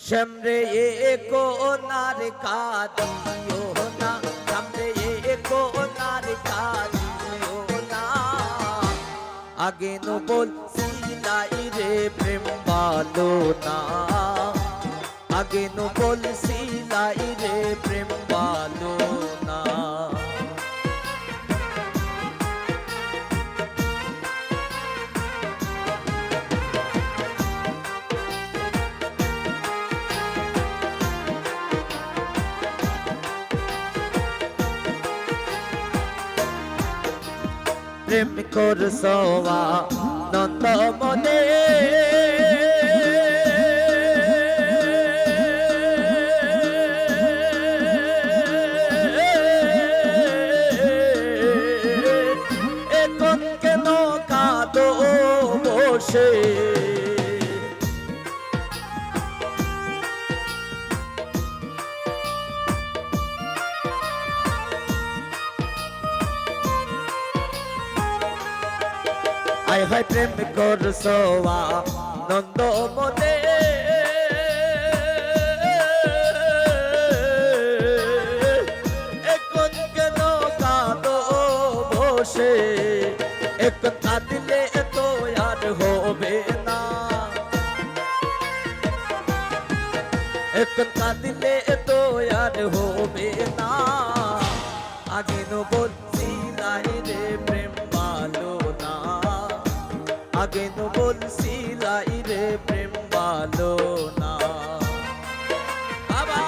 शमरे एको नार का दियो ना, शमरे एको नार का दियो ना, आगे नो बोल सिलाई रे प्रेम बालो ना, आगे नो बोल सिलाई रे प्रेम बालो ना। प्रेम करसवा नंद मने এখন কেন কাঁদো বসে আয় হায় প্রেম করসোয়া নন্দ মনে এখন কেন কাঁদো বসে এখন কাঁদিলে তো আর হবে না এখন কাঁদিলে তো আর হবে না আগে নো বলছিলাই রে প্রেম ভালো না आगे नो बोल सिलाई रे प्रेम बालो ना बाबा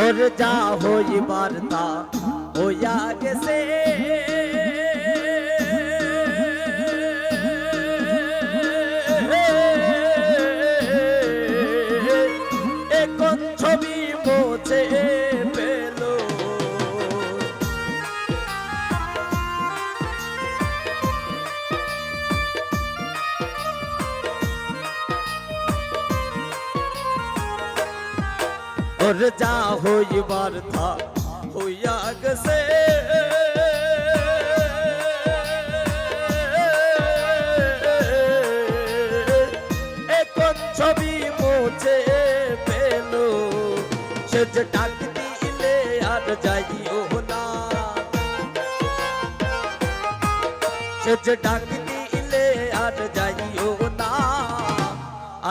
और जा हो ये वार्ता होया कैसे एक छवि मुझे पेलो और जा हो ये वार्ता होया गसे এখন ছবি মুছে পেলো সে যে ডাক দিলে আর যাইও না সে যে ডাক দিলে আর যাইও না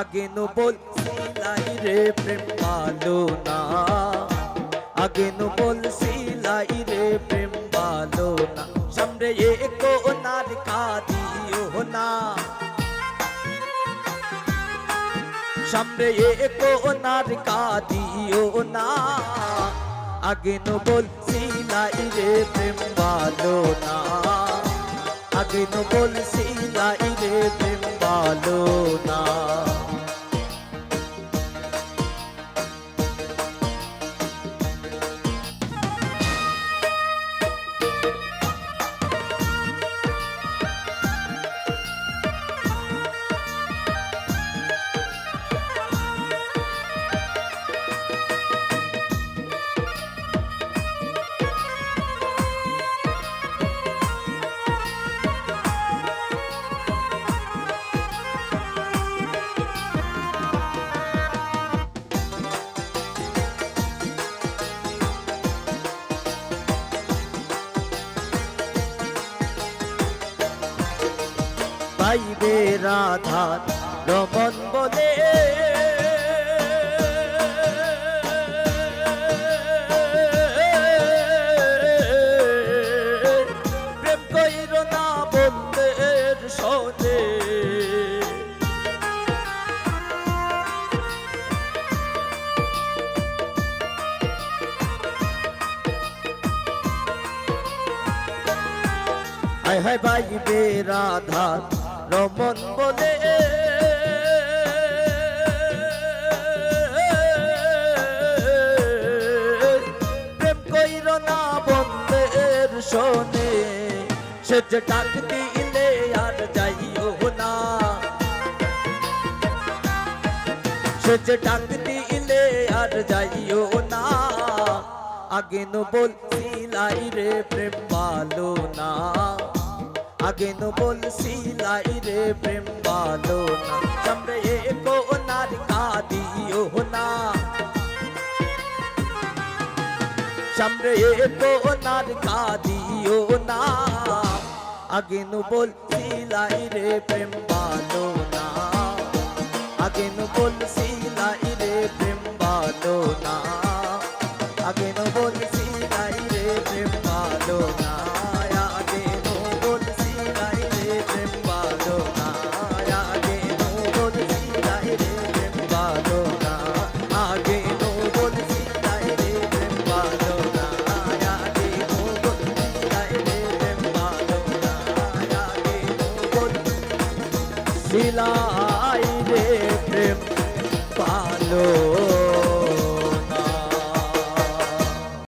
আগে নো বলছিলাই রে প্রেম ভালো না आगे नो बोल सिलाई रे प्रेम बालो ना सामने एको नार का दियो ना सामने एको नार का दियो ना आगे नो बोल सिलाई रे प्रेम बालो ना आगे नो बोल सिलाई रे प्रेम बालो ना পাইবে রাধা রমন বলে প্রেম কইর না বন্ধের সনে আয় হায় পাইবে রাধা রমন বলে প্রেম কইর না বন্ধের শোনে সে যে ডাক দিলে আর যাইও না সে যে ডাক দিলে আর যাইও না, আগে নো বলছিলাই রে প্রেম ভালো না, আগে নো বলছিলাই রে প্রেম ভালো না। সামনে কোনার কাঁদিও না, সামনে কোনার কাঁদিও না, আগে নো বলছিলাই রে প্রেম ভালো না, আগে নো বলছিলাই রে প্রেম ভালো না, আগে নো বলছিলাই রে প্রেম ভালো না, আগে নো বলছিলাই রে প্রেম ভালো না, আগে নো বলছিলাই রে প্রেম ভালো না, আগে নো বলছিলাই রে প্রেম ভালো না, আগে নো বলছিলাই রে প্রেম ভালো না, আগে নো বলছিলাই রে প্রেম ভালো